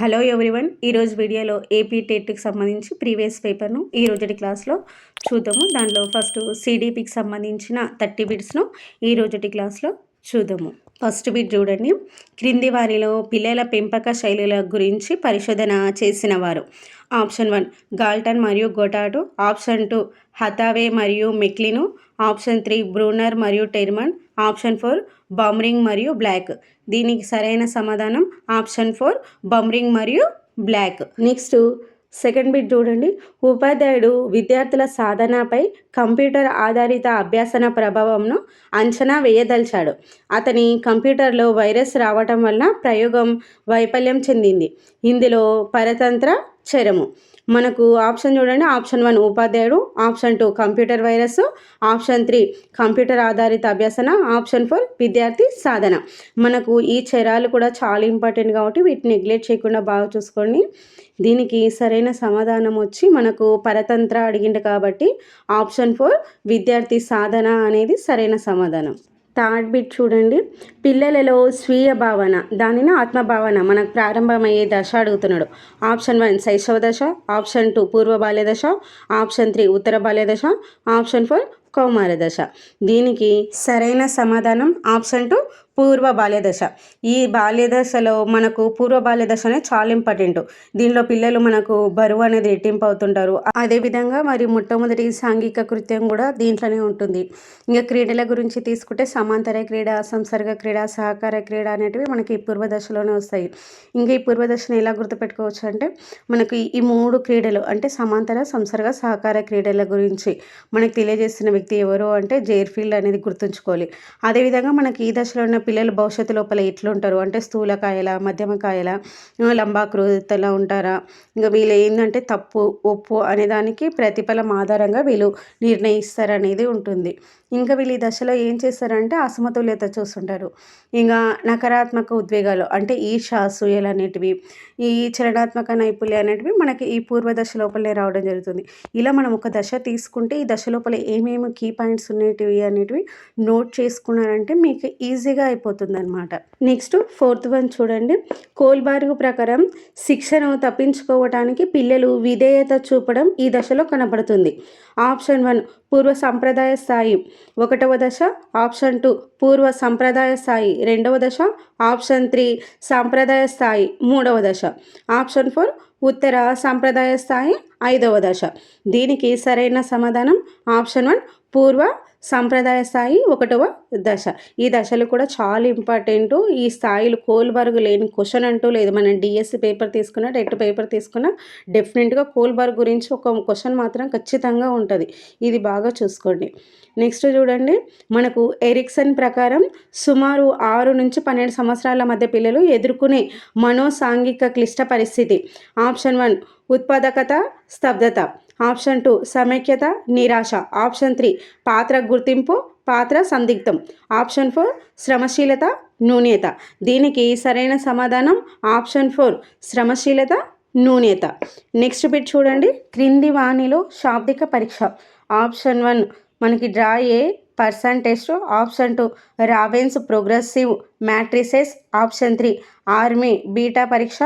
Hello everyone, ఈరోజు వీడియోలో AP టెట్కి సంబంధించి ప్రీవియస్ పేపర్ను ఈ రోజుటి క్లాస్లో చూద్దాము. దానిలో ఫస్ట్ సిడిపికి సంబంధించిన 30 బిట్స్ను ఈ రోజుటి క్లాస్లో చూద్దాము. ఫస్ట్ బిట్ చూడండి. క్రింది వారిలో పిల్లల పెంపక శైలుల గురించి పరిశోధన చేసిన వారు. ఆప్షన్ 1 గాల్టన్ మరియు గొటాటో, ఆప్షన్ 2 హతావే మరియు మెక్లిను, ఆప్షన్ 3 బ్రూనర్ మరియు టెర్మన్, ఆప్షన్ 4 బమ్రింగ్ మరియు బ్లాక్. దీనికి సరైన సమాధానం ఆప్షన్ 4 బమ్రింగ్ మరియు బ్లాక్. నెక్స్ట్ సెకండ్ బిట్ చూడండి. ఉపాధ్యాయుడు విద్యార్థుల సాధనపై కంప్యూటర్ ఆధారిత అభ్యాసన ప్రభావంను అంచనా వేయదలిచాడు. అతని కంప్యూటర్లో వైరస్ రావటం వలన ప్రయోగం వైఫల్యం చెందింది. ఇందులో పరతంత్ర చరము. మనకు ఆప్షన్ చూడండి. ఆప్షన్ 1 ఉపాధ్యాయుడు, option 2 computer virus, option 3 computer ఆధారిత అభ్యసన, ఆప్షన్ 4 విద్యార్థి సాధన. మనకు ఈ చరాలు కూడా చాలా ఇంపార్టెంట్ కాబట్టి వీటిని నెగ్లెక్ట్ చేయకుండా బాగా చూసుకోండి. దీనికి సరైన సమాధానం వచ్చి మనకు పరతంత్ర అడిగిండు కాబట్టి ఆప్షన్ 4 విద్యార్థి సాధన అనేది సరైన సమాధానం. థర్డ్ బిట్ చూడండి. పిల్లలలో స్వీయ భావన, దానిని ఆత్మభావన మనకు ప్రారంభమయ్యే దశ అడుగుతున్నాడు. ఆప్షన్ 1 శైశవ దశ, ఆప్షన్ 2 పూర్వ బాల్య దశ, ఆప్షన్ 3 ఉత్తర బాల్య దశ, ఆప్షన్ 4 కౌమార దశ. దీనికి సరైన సమాధానం ఆప్షన్ 2 పూర్వ బాల్య దశ. ఈ బాల్య దశలో మనకు పూర్వ బాల్య దశ అనేది చాలా ఇంపార్టెంట్. దీనిలో పిల్లలు మనకు బరువు అనేది రెట్టింపు అవుతుంటారు. అదేవిధంగా మరి మొట్టమొదటి సాంఘిక కృత్యం కూడా దీంట్లోనే ఉంటుంది. ఇంకా క్రీడల గురించి తీసుకుంటే సమాంతర క్రీడ, సంసర్గ క్రీడ, సహకార క్రీడ అనేటివి మనకి ఈ పూర్వ దశలోనే వస్తాయి. ఇంకా ఈ పూర్వ దశను ఎలా గుర్తుపెట్టుకోవచ్చు అంటే మనకి ఈ 3 క్రీడలు అంటే సమాంతర, సంసర్గ, సహకార క్రీడల గురించి మనకు తెలియజేస్తున్న వ్యక్తి ఎవరు అంటే జేర్ఫీల్డ్ అనేది గుర్తుంచుకోవాలి. అదేవిధంగా మనకి ఈ దశలో ఉన్న పిల్లలు భవిష్యత్తు లోపల ఎట్లుంటారు అంటే స్థూలకాయల, మధ్యమకాయల, లంబాకృతిలో ఉంటారా, ఇంకా వీళ్ళు ఏంటంటే తప్పు ఒప్పు అనే దానికి ప్రతిఫలం ఆధారంగా వీళ్ళు నిర్ణయిస్తారనేది ఉంటుంది. ఇంకా వీళ్ళు ఈ దశలో ఏం చేస్తారంటే అసమతుల్యత చూస్తుంటారు. ఇంకా నకారాత్మక ఉద్వేగాలు అంటే ఈర్ష, అసూయలు అనేటివి, ఈ చలనాత్మక నైపుణ్యం అనేటివి మనకి ఈ పూర్వ దశ లోపలనే రావడం జరుగుతుంది. ఇలా మనం ఒక దశ తీసుకుంటే ఈ దశ లోపల ఏమేమి కీ పాయింట్స్ ఉన్నటివి అనేటివి నోట్ చేసుకున్నారంటే మీకు ఈజీగా అయిపోతుంది అనమాట. నెక్స్ట్ ఫోర్త్ వన్ చూడండి. కోల్బార్గ్ ప్రకారం శిక్షను తప్పించుకోవటానికి పిల్లలు విధేయత చూపడం ఈ దశలో కనబడుతుంది. ఆప్షన్ 1 పూర్వ సంప్రదాయ స్థాయి 1వ దశ, ఆప్షన్ 2 పూర్వ సంప్రదాయ స్థాయి 2వ దశ, ఆప్షన్ 3 సంప్రదాయ స్థాయి 3వ దశ, ఆప్షన్ 4 ఉత్తర సంప్రదాయ స్థాయి 5వ దశ. దీనికి సరైన సమాధానం ఆప్షన్ 1 పూర్వ సంప్రదాయ స్థాయి 1వ దశ. ఈ దశలు కూడా చాలా ఇంపార్టెంట్. ఈ స్థాయిలు కోల్బర్గ్ లేని క్వశ్చన్ అంటూ లేదు. మనం డిఎస్సి పేపర్ తీసుకున్నా, టెట్ పేపర్ తీసుకున్నా డెఫినెట్గా కోల్బర్గ్ గురించి ఒక క్వశ్చన్ మాత్రం ఖచ్చితంగా ఉంటుంది. ఇది బాగా చూసుకోండి. నెక్స్ట్ చూడండి. మనకు ఎరిక్సన్ ప్రకారం సుమారు 6 నుంచి 12 సంవత్సరాల మధ్య పిల్లలు ఎదుర్కొనే మనోసాంఘిక క్లిష్ట పరిస్థితి. ఆప్షన్ 1 ఉత్పాదకత, స్తబ్దత, ఆప్షన్ 2 సమైక్యత, నిరాశ, ఆప్షన్ 3 పాత్ర గుర్తింపు, పాత్ర సందిగ్ధం, ఆప్షన్ 4 శ్రమశీలత, న్యూన్యత. దీనికి సరైన సమాధానం ఆప్షన్ 4 శ్రమశీలత, న్యూన్యత. నెక్స్ట్ బిట్ చూడండి. క్రింది వాణిలో శాబ్దిక పరీక్ష. ఆప్షన్ 1 మనకి డ్రా ఏ person test, option 2 ravens progressive matrices, option 3 army beta పరీక్ష,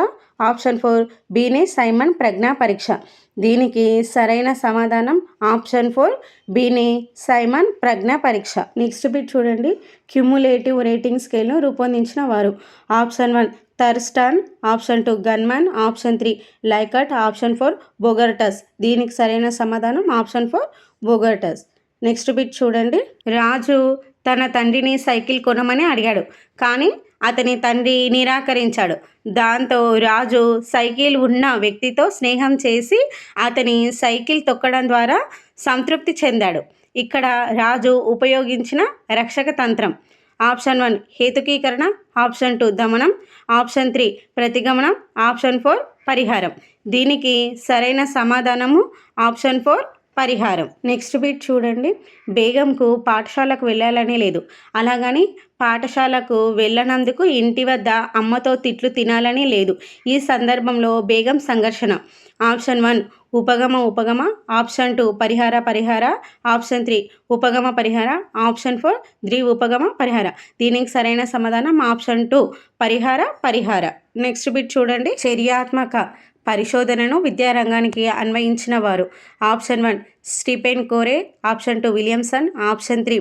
ఆప్షన్ 4 బీనే సైమన్ ప్రజ్ఞా పరీక్ష. దీనికి సరైన సమాధానం ఆప్షన్ 4 బీనే సైమన్ ప్రజ్ఞా పరీక్ష. నెక్స్ట్ బిట్ చూడండి. క్యుములేటివ్ రేటింగ్ స్కేల్ను రూపొందించిన వారు. Option 1 Thurstone, option 2 gunman, option 3 Likert, option 4 బొగర్టస్. దీనికి సరైన సమాధానం ఆప్షన్ 4 బొగర్టస్. నెక్స్ట్ బిట్ చూడండి. రాజు తన తండ్రిని సైకిల్ కొనమని అడిగాడు, కానీ అతని తండ్రి నిరాకరించాడు. దాంతో రాజు సైకిల్ ఉన్న వ్యక్తితో స్నేహం చేసి అతని సైకిల్ తొక్కడం ద్వారా సంతృప్తి చెందాడు. ఇక్కడ రాజు ఉపయోగించిన రక్షక తంత్రం. ఆప్షన్ 1 హేతుకీకరణ, ఆప్షన్ 2 దమనం, ఆప్షన్ 3 ప్రతిగమనం, ఆప్షన్ 4 పరిహారం. దీనికి సరైన సమాధానము ఆప్షన్ 4 పరిహారం. నెక్స్ట్ బిట్ చూడండి. బేగంకు పాఠశాలకు వెళ్ళాలని లేదు, అలాగని పాఠశాలకు వెళ్ళనందుకు ఇంటి వద్ద అమ్మతో తిట్లు తినాలని లేదు. ఈ సందర్భంలో బేగం సంఘర్షణ. ఆప్షన్ 1 ఉపగమ, ఆప్షన్ 2 పరిహార, ఆప్షన్ 3 ఉపగమ పరిహార, ఆప్షన్ 4 ద్విఉపగమ పరిహార. దీనికి సరైన సమాధానం ఆప్షన్ 2 పరిహార. నెక్స్ట్ బిట్ చూడండి. చర్యాత్మక పరిశోధనను విద్యారంగానికి అన్వయించిన వారు. Option 1 Stephen Corey, option 2 Williamson, option 3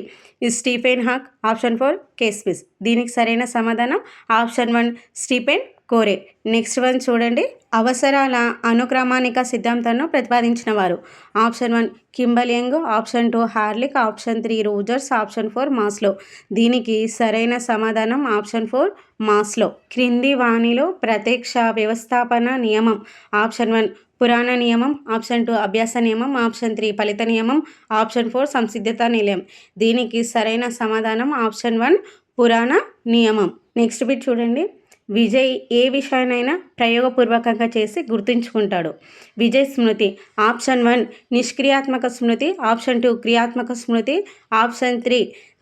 Stephen Hawk, option 4 కేస్పిస్. దీనికి సరైన సమాధానం option 1 Stephen Corey. Next one చూడండి. అవసరాల అనుక్రమానిక సిద్ధాంతాన్ని ప్రతిపాదించిన వారు. ఆప్షన్ 1 కింబలింగ్, ఆప్షన్ 2 హార్లిక్, ఆప్షన్ 3 రోజర్స్, ఆప్షన్ 4 మాస్లో. దీనికి సరైన సమాధానం ఆప్షన్ 4 మాస్లో. క్రింది వాణిలో ప్రత్యక్ష వ్యవస్థాపన నియమం. ఆప్షన్ 1 పురాణ నియమం, ఆప్షన్ 2 అభ్యాస నియమం, ఆప్షన్ 3 ఫలిత నియమం, ఆప్షన్ 4 సంసిద్ధత నిలయం. దీనికి సరైన సమాధానం ఆప్షన్ 1 పురాణ నియమం. నెక్స్ట్ బిట్ చూడండి. విజయ్ ఏ విషయాన్నైనా ప్రయోగపూర్వకంగా చేసి గుర్తుంచుకుంటాడు. విజయ్ స్మృతి. ఆప్షన్ 1 నిష్క్రియాత్మక స్మృతి, ఆప్షన్ 2 క్రియాత్మక స్మృతి, ఆప్షన్ 3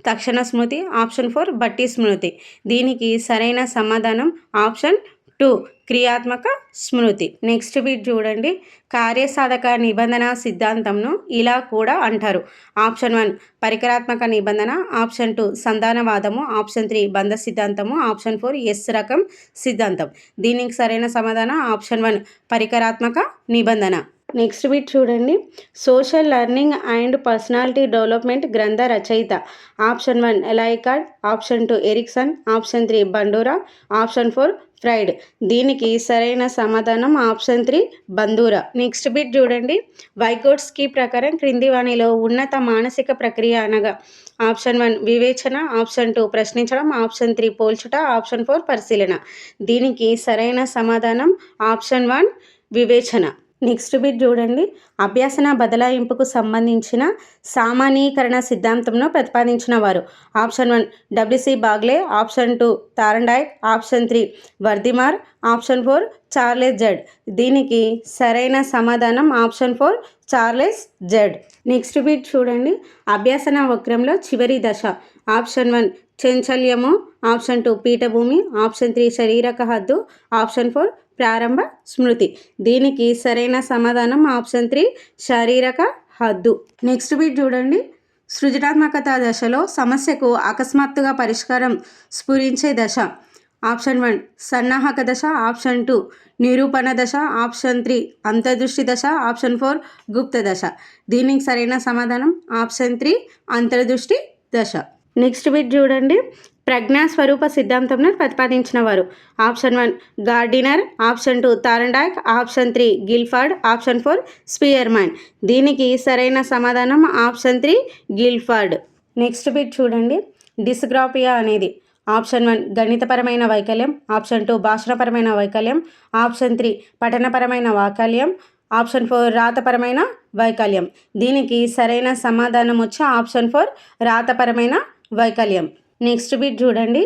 తక్షణ స్మృతి, ఆప్షన్ 4 బట్టి స్మృతి. దీనికి సరైన సమాధానం ఆప్షన్ 2 క్రియాత్మక స్మృతి. నెక్స్ట్ బిట్ చూడండి. కార్యసాధక నిబంధన సిద్ధాంతంను ఇలా కూడా అంటారు. ఆప్షన్ 1 పరికరాత్మక నిబంధన, ఆప్షన్ 2 సంధానవాదము, ఆప్షన్ 3 బంధ సిద్ధాంతము, ఆప్షన్ 4 ఎస్ రకం సిద్ధాంతం. దీనికి సరైన సమాధానం ఆప్షన్ 1 పరికరాత్మక నిబంధన. నెక్స్ట్ బిట్ చూడండి. Social learning and personality development గ్రంథ రచయిత. ఆప్షన్ 1 లైకార్డ్, option 2 Erikson, option 3 Bandura, option 4 Freud. దీనికి సరైన సమాధానం ఆప్షన్ 3 బందూరా. నెక్స్ట్ బిట్ చూడండి. వైగోట్స్కీ ప్రకారం క్రింది వాణిలో ఉన్నత మానసిక ప్రక్రియ అనగా. ఆప్షన్ 1 వివేచన, ఆప్షన్ 2 ప్రశ్నించడం, ఆప్షన్ 3 పోల్చుట, ఆప్షన్ 4 పరిశీలన. దీనికి సరైన సమాధానం ఆప్షన్ 1 వివేచన. నెక్స్ట్ బిట్ చూడండి. అభ్యాసన బదలాయింపుకు సంబంధించిన సామాన్యీకరణ సిద్ధాంతంను ప్రతిపాదించిన వారు. Option 1 W C Bagley, option 2 Thorndike, option 3 Wertheimer, option 4 Charles Judd. దీనికి సరైన సమాధానం option 4 Charles Judd. Next bit చూడండి. అభ్యాసన వక్రంలో చివరి దశ. ఆప్షన్ 1 చంచల్యము, ఆప్షన్ 2 పీఠభూమి, ఆప్షన్ 3 శరీరక హద్దు, ఆప్షన్ 4 ప్రారంభ స్మృతి. దీనికి సరైన సమాధానం ఆప్షన్ 3 శారీరక హద్దు. నెక్స్ట్ బిట్ చూడండి. సృజనాత్మకత దశలో సమస్యకు అకస్మాత్తుగా పరిష్కారం స్ఫురించే దశ. ఆప్షన్ 1 సన్నాహక దశ, ఆప్షన్ 2 నిరూపణ దశ, ఆప్షన్ 3 అంతర్దృష్టి దశ, ఆప్షన్ 4 గుప్త దశ. దీనికి సరైన సమాధానం ఆప్షన్ 3 అంతర్దృష్టి దశ. నెక్స్ట్ బిట్ చూడండి. ప్రజ్ఞాస్వరూప సిద్ధాంతంను ప్రతిపాదించిన వారు. Option 1 Gardner, option 2 Thorndike, option 3 Guilford, option 4 Spearman. దీనికి సరైన సమాధానం ఆప్షన్ 3 గిల్ఫర్డ్. నెక్స్ట్ బిట్ చూడండి. డిస్గ్రాఫియా అనేది. ఆప్షన్ 1 గణితపరమైన వైకల్యం, ఆప్షన్ 2 భాషణపరమైన వైకల్యం, ఆప్షన్ 3 పఠనపరమైన వైకల్యం, ఆప్షన్ 4 రాతపరమైన వైకల్యం. దీనికి సరైన సమాధానం వచ్చి ఆప్షన్ 4 రాతపరమైన వైకల్యం. నెక్స్ట్ బిట్ చూడండి.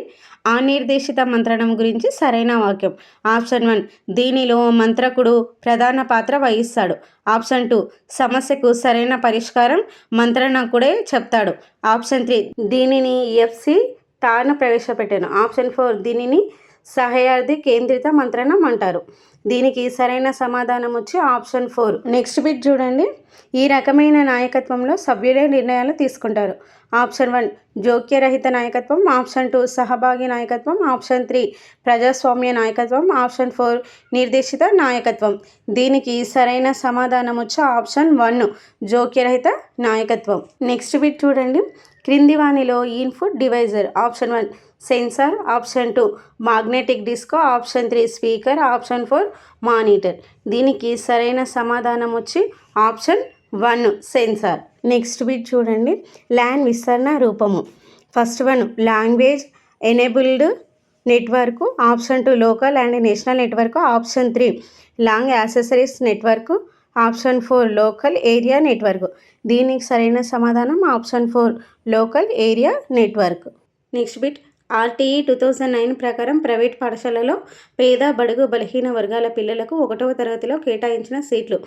అనిర్దేశిత మంత్రణం గురించి సరైన వాక్యం. ఆప్షన్ 1 దీనిలో మంత్రకుడు ప్రధాన పాత్ర వహిస్తాడు. ఆప్షన్ 2 సమస్యకు సరైన పరిష్కారం మంత్రణకుడే చెప్తాడు. ఆప్షన్ 3 దీనిని ఎఫ్సి తాను ప్రవేశపెట్టాను. ఆప్షన్ 4 దీనిని సహయార్థి కేంద్రిత మంత్రణం అంటారు. దీనికి సరైన సమాధానం వచ్చి ఆప్షన్ 4. నెక్స్ట్ బిట్ చూడండి. ఈ రకమైన నాయకత్వంలో సభ్యులే నిర్ణయాలు తీసుకుంటారు. ఆప్షన్ 1 జోక్యరహిత నాయకత్వం, ఆప్షన్ 2 సహభాగి నాయకత్వం, ఆప్షన్ 3 ప్రజాస్వామ్య నాయకత్వం, ఆప్షన్ 4 నిర్దేశిత నాయకత్వం. దీనికి సరైన సమాధానం వచ్చి ఆప్షన్ 1 జోక్యరహిత నాయకత్వం. నెక్స్ట్ బిట్ చూడండి. క్రింది వాణిలో input devices. Option 1 sensor, option 2 magnetic disk, option 3 speaker, option 4 monitor. దీనికి సరైన సమాధానం వచ్చి ఆప్షన్ 1 సెన్సార్. నెక్స్ట్ బిట్ చూడండి. ల్యాన్ విస్తరణ రూపము. First one language enabled network, option 2 local and national network, option 3 long accessories network, option 4 local area network. దీనికి సరైన సమాధానం option 4 local area network. Next bit RTE 2009 ప్రకారం ప్రైవేట్ పాఠశాలలో పేద బడుగు బలహీన వర్గాల పిల్లలకు 1వ తరగతిలో కేటాయించిన సీట్లు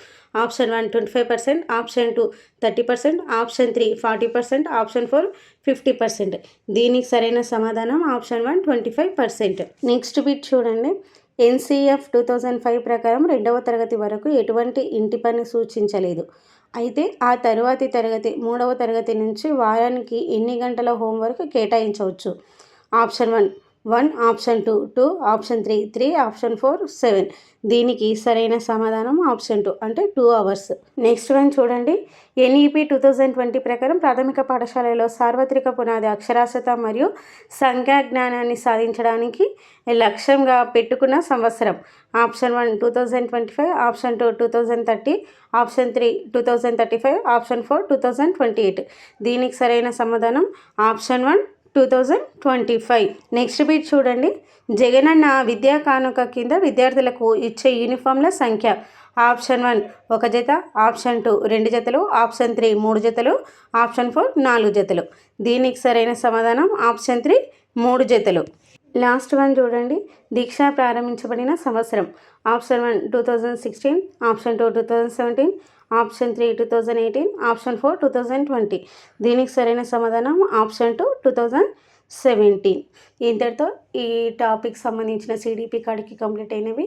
ఆప్షన్ 1 25%, ఆప్షన్ 2 30%, ఆప్షన్ 3 40%, ఆప్షన్ 4 50%. దీనికి సరైన సమాధానం ఆప్షన్ 1 25%. నెక్స్ట్ బిట్ చూడండి. ఎన్సీఎఫ్ 2005 ప్రకారం 2వ తరగతి వరకు ఎటువంటి ఇంటి పని సూచించలేదు. అయితే ఆ తరువాతి తరగతి 3వ తరగతి నుంచి వారానికి ఎన్ని గంటల హోంవర్క్ కేటాయించవచ్చు? Option 1 option 2 option 3 option 4 7. దీనికి సరైన సమాధానం ఆప్షన్ 2 అంటే 2 అవర్స్. నెక్స్ట్ వన్ చూడండి. ఎన్ఈపి 2020 ప్రకారం ప్రాథమిక పాఠశాలలో సార్వత్రిక పునాది అక్షరాస్యత మరియు సంఖ్యా జ్ఞానాన్ని సాధించడానికి లక్ష్యంగా పెట్టుకున్న సంవత్సరం ఆప్షన్ 1 2025, ఆప్షన్ 2 2030, ఆప్షన్ 3 2035, ఆప్షన్ 4 2028. దీనికి సరైన సమాధానం ఆప్షన్ 1 2025. నెక్స్ట్ బిట్ చూడండి. జగనన్న విద్యా కానుక కింద విద్యార్థులకు ఇచ్చే యూనిఫామ్ల సంఖ్య ఆప్షన్ 1 1 జత, ఆప్షన్ 2 2 జతలు, ఆప్షన్ 3 3 జతలు, ఆప్షన్ 4 4 జతలు. దీనికి సరైన సమాధానం ఆప్షన్ 3 3 జతలు. లాస్ట్ వన్ చూడండి. దీక్ష ప్రారంభించబడిన సంవత్సరం ఆప్షన్ 1 2016, ఆప్షన్ 2 2017, ఆప్షన్ 3 2018, ఆప్షన్ 4 2020. దీనికి సరైన సమాధానం ఆప్షన్ 2 2017. ఇంతటితో ఈ టాపిక్ సంబంధించిన సిడిపి కాడికి కంప్లీట్ అయినవి.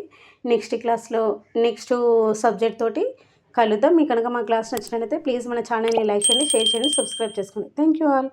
నెక్స్ట్ క్లాస్లో నెక్స్ట్ సబ్జెక్ట్ తోటి కలుద్దాం. మీకు కనుక మా క్లాస్ నచ్చినట్లయితే ప్లీజ్ మన ఛానల్ని లైక్ చేయండి, షేర్ చేయండి, సబ్స్క్రైబ్ చేసుకోండి. Thank you all.